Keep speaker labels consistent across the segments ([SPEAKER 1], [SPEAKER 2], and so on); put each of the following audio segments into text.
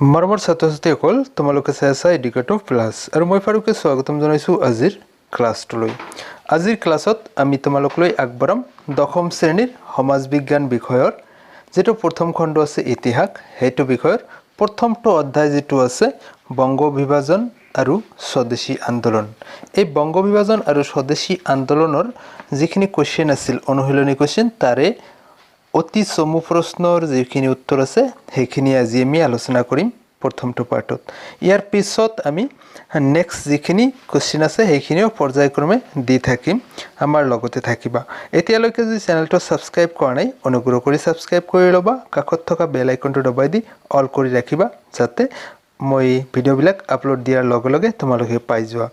[SPEAKER 1] মৰমৰ ছাত্ৰ-ছাত্ৰীসকল তোমালোকে চাই আছা এডুকেটো প্লাছ আৰু মই ফাৰুকে স্বাগতম জনাইছোঁ আজিৰ ক্লাছটোলৈ। আজিৰ ক্লাছত আমি তোমালোকলৈ আগবঢ়াম দশম শ্ৰেণীৰ সমাজ বিজ্ঞান বিষয়ৰ যেটো প্ৰথম খণ্ড আছে ইতিহাস, সেইটো বিষয়ৰ প্ৰথমটো অধ্যায় যেটো আছে বংগ বিভাজন আৰু স্বদেশী আন্দোলন। এই বংগ বিভাজন আৰু স্বদেশী আন্দোলনৰ যিখিনি কোৱেশ্চন আছিল অনুশীলনী কোৱেশ্চন তাৰে অতি চমু প্ৰশ্নৰ যিখিনি উত্তৰ আছে সেইখিনি আজি আমি আলোচনা কৰিম প্ৰথমটো পাৰ্টত। ইয়াৰ পিছত আমি নেক্সট যিখিনি কোৱেশ্চন আছে সেইখিনিও পৰ্যায়ক্ৰমে দি থাকিম, আমাৰ লগতে থাকিবা। এতিয়ালৈকে যদি চেনেলটো ছাবস্ক্ৰাইব কৰা নাই অনুগ্ৰহ কৰি ছাবস্ক্ৰাইব কৰি ল'বা, কাষত থকা বেল আইকনটো দবাই দি অল কৰি ৰাখিবা যাতে মই ভিডিঅ'বিলাক আপলোড দিয়াৰ লগে লগে তোমালোকে পাই যোৱা।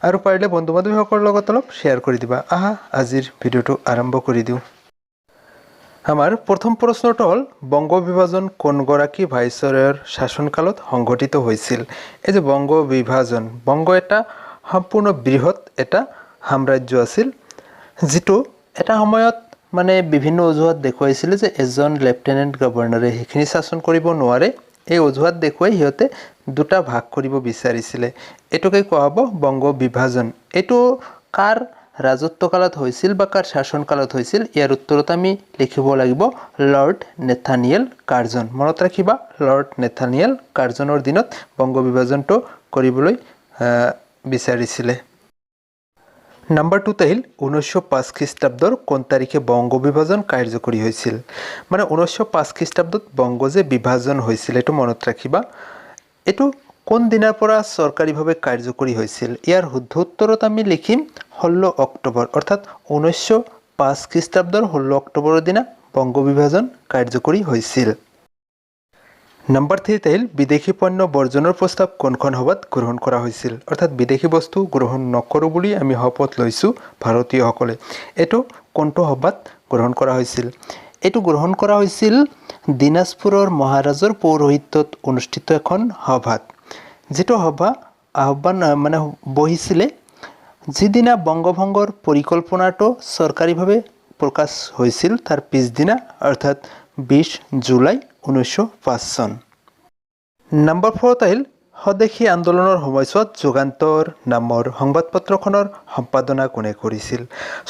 [SPEAKER 1] আৰু পাৰিলে বন্ধু বান্ধৱীসকলৰ লগত অলপ শ্বেয়াৰ কৰি দিবা। আহা আজিৰ ভিডিঅ'টো আৰম্ভ কৰি দিওঁ। আমাৰ প্ৰথম প্ৰশ্নটো হ'ল বংগ বিভাজন কোনগৰাকী ভাইচৰয়ৰ শাসনকালত সংঘটিত হৈছিল? এই যে বংগ বিভাজন, বংগ এটা সম্পূৰ্ণ বৃহৎ এটা সাম্ৰাজ্য আছিল যিটো এটা সময়ত মানে বিভিন্ন অজুহাত দেখুৱাইছিলে যে এজন লেফটেনেণ্ট গভৰ্ণৰে সেইখিনি শাসন কৰিব নোৱাৰে। এই অজুহাত দেখুৱাই সিহঁতে দুটা ভাগ কৰিব বিচাৰিছিলে। এইটোকে কোৱা হ'ব বংগ বিভাজন। এইটো কাৰ ৰাজত্বকালত হৈছিল বা কাৰ শাসনকালত হৈছিল? ইয়াৰ উত্তৰত আমি লিখিব লাগিব লৰ্ড নেথানিয়েল কাৰ্জন। মনত ৰাখিবা লৰ্ড নেথানিয়েল কাৰ্জনৰ দিনত বংগ বিভাজনটো কৰিবলৈ বিচাৰিছিলে। নাম্বাৰ 2 আহিল 1905 খ্ৰীষ্টাব্দৰ কোন তাৰিখে বংগ বিভাজন কাৰ্যকৰী হৈছিল? মানে 1905 খ্ৰীষ্টাব্দত বংগ যে বিভাজন হৈছিল এইটো মনত ৰাখিবা। এইটো কোন দিনাৰ পৰা চৰকাৰীভাৱে কাৰ্যকৰী হৈছিল? ইয়াৰ শুদ্ধ উত্তৰত আমি লিখিম 16 অক্টোবৰ, অৰ্থাৎ 1905 খ্ৰীষ্টাব্দৰ 16 অক্টোবৰৰ দিনা বংগ বিভাজন কাৰ্যকৰী হৈছিল। নাম্বাৰ 3 আহিল বিদেশী পণ্য বৰ্জনৰ প্ৰস্তাৱ কোনখন সভাত গ্ৰহণ কৰা হৈছিল? অৰ্থাৎ বিদেশী বস্তু গ্ৰহণ নকৰোঁ বুলি আমি শপত লৈছোঁ ভাৰতীয়সকলে। এইটো কোনটো সভাত গ্ৰহণ কৰা হৈছিল? এইটো গ্ৰহণ কৰা হৈছিল দিনাজপুৰৰ মহাৰাজৰ পৌৰোহিত্যত অনুষ্ঠিত এখন সভাত। যিটো সভা আহ্বান বহিছিলে যিদিনা বংগভংগৰ পৰিকল্পনাটো চৰকাৰীভাৱে প্ৰকাশ হৈছিল তাৰ পিছদিনা, অৰ্থাৎ 20 জুলাই 1905 চন। নাম্বাৰ 4 আহিল স্বদেশী আন্দোলনৰ সময়ছোৱাত যুগান্তৰ নামৰ সংবাদপত্ৰখনৰ সম্পাদনা কোনে কৰিছিল?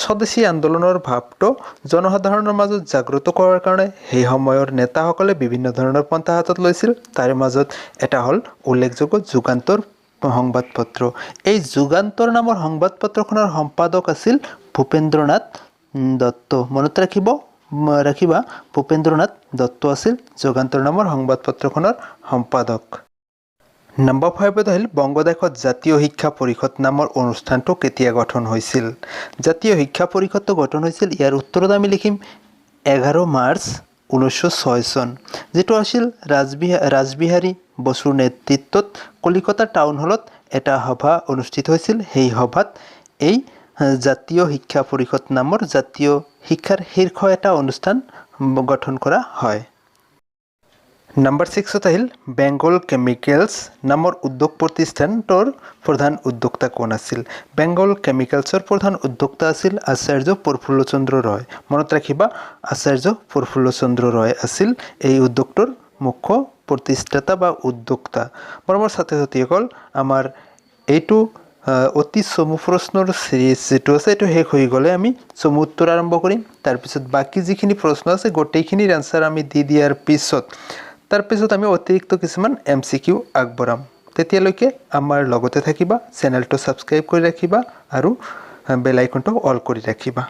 [SPEAKER 1] স্বদেশী আন্দোলনৰ ভাৱটো জনসাধাৰণৰ মাজত জাগ্ৰত কৰাৰ কাৰণে সেই সময়ৰ নেতাসকলে বিভিন্ন ধৰণৰ পন্থা হাতত লৈছিল। তাৰে মাজত এটা হ'ল উল্লেখযোগ্য যুগান্তৰ সংবাদপত্ৰ। এই যুগান্তৰ নামৰ সংবাদপত্ৰখনৰ সম্পাদক আছিল ভূপেন্দ্ৰনাথ দত্ত। মনত ৰাখিবা ভূপেন্দ্ৰনাথ দত্ত আছিল যুগান্তৰ নামৰ সংবাদপত্ৰখনৰ সম্পাদক। নাম্বাৰ 5 আহিল বংগদেশত জাতীয় শিক্ষা পৰিষদ নামৰ অনুষ্ঠানটো কেতিয়া গঠন হৈছিল? জাতীয় শিক্ষা পৰিষদটো গঠন হৈছিল, ইয়াৰ উত্তৰত আমি লিখিম 11 মাৰ্চ 1906 চন, যিটো আছিল ৰাজবিহাৰী বসুৰ নেতৃত্বত কলিকতা টাউন হলত এটা সভা অনুষ্ঠিত হৈছিল। সেই সভাত এই জাতীয় শিক্ষা পৰিষদ নামৰ জাতীয় শিক্ষাৰ শীৰ্ষ এটা অনুষ্ঠান গঠন কৰা হয়। নাম্বাৰ 6 আহিল বেংগল কেমিকেলছ নামৰ উদ্যোগ প্ৰতিষ্ঠানটোৰ প্ৰধান উদ্যোক্তা কোন আছিল? বেংগল কেমিকেলছৰ প্ৰধান উদ্যোক্তা আছিল আচাৰ্য প্ৰফুল্লচন্দ্ৰ ৰয়। মনত ৰাখিবা আচাৰ্য প্ৰফুল্লচন্দ্ৰ ৰয় আছিল এই উদ্যোগটোৰ মুখ্য প্ৰতিষ্ঠাতা বা উদ্যোক্তা। মৰমৰ ছাত্ৰ-ছাত্ৰীসকল, আমাৰ এইটো অতি চমু প্ৰশ্নৰ চিৰিজ যিটো আছে এইটো শেষ হৈ গ'লে আমি চমু উত্তৰ আৰম্ভ কৰিম। তাৰপিছত বাকী যিখিনি প্ৰশ্ন আছে গোটেইখিনিৰ এনচাৰ আমি দি দিয়াৰ পিছত তাৰপিছত আমি অতিৰিক্ত কিছুমান MCQ আগবঢ়াম। তেতিয়ালৈকে আমাৰ লগতে থাকিবা, চেনেলটো ছাবস্ক্ৰাইব কৰি ৰাখিবা আৰু বেল আইকনটো অল কৰি ৰাখিবা।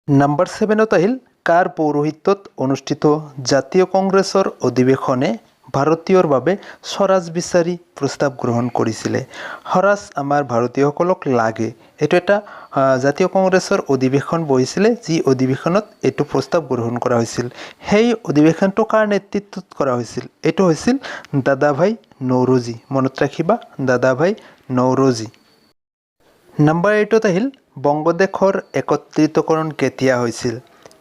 [SPEAKER 1] নাম্বাৰ 7 আহিল কাৰ পৌৰোহিত্যত অনুষ্ঠিত জাতীয় কংগ্ৰেছৰ অধিৱেশনে ভাৰতীয়ৰ বাবে স্বৰাজ বিচাৰি প্ৰস্তাৱ গ্ৰহণ কৰিছিলে? স্বৰাজ আমাৰ ভাৰতীয়সকলক লাগে। এইটো এটা জাতীয় কংগ্ৰেছৰ অধিৱেশন বহিছিলে যি অধিৱেশনত এইটো প্ৰস্তাৱ গ্ৰহণ কৰা হৈছিল। সেই অধিৱেশনটো কাৰ নেতৃত্বত কৰা হৈছিল? এইটো হৈছিল দাদাভাই নৌৰোজী। মনত ৰাখিবা দাদাভাই নৌৰোজী। নাম্বাৰ 8 আহিল বংগদেশৰ একত্ৰিতকৰণ কেতিয়া হৈছিল?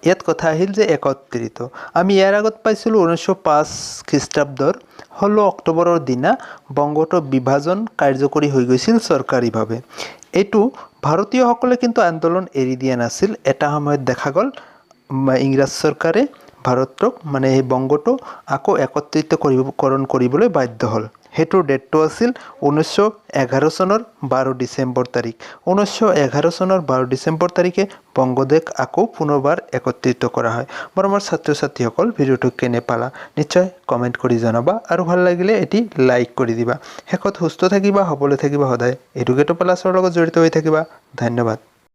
[SPEAKER 1] ইয়াত কথা আহিল যে একত্ৰিত। আমি ইয়াৰ আগত পাইছিলোঁ 1905 খ্ৰীষ্টাব্দৰ 16 অক্টোবৰৰ দিনা বংগটো বিভাজন কাৰ্যকৰী হৈ গৈছিল চৰকাৰীভাৱে। এইটো ভাৰতীয়সকলে কিন্তু আন্দোলন এৰি দিয়া নাছিল। এটা সময়ত দেখা গ'ল ইংৰাজ চৰকাৰে ভাৰতক মানে এই বংগটো আকৌ একত্ৰিতকৰণ কৰিবলৈ বাধ্য হ'ল হেতুৰ ডেটটো আছিল 1911 চনৰ 12 ডিসেম্বৰ তাৰিখ 1911 চনৰ 12 ডিসেম্বৰ তাৰিখে বংগদেশ আকৌ পুনৰবাৰ একত্ৰিত কৰা হয় মৰমৰ ছাত্ৰ ছাত্ৰীসকল ভিডিওটো কেনে পালা নিশ্চয় কমেন্ট কৰি জনাবা আৰু ভাল লাগিলে এটি লাইক কৰি দিবা হেকত সুস্থ থাকিবা হ'বলৈ থাকিবা সদায় এডুকেটো প্লাছৰ লগত জড়িত হৈ থাকিবা ধন্যবাদ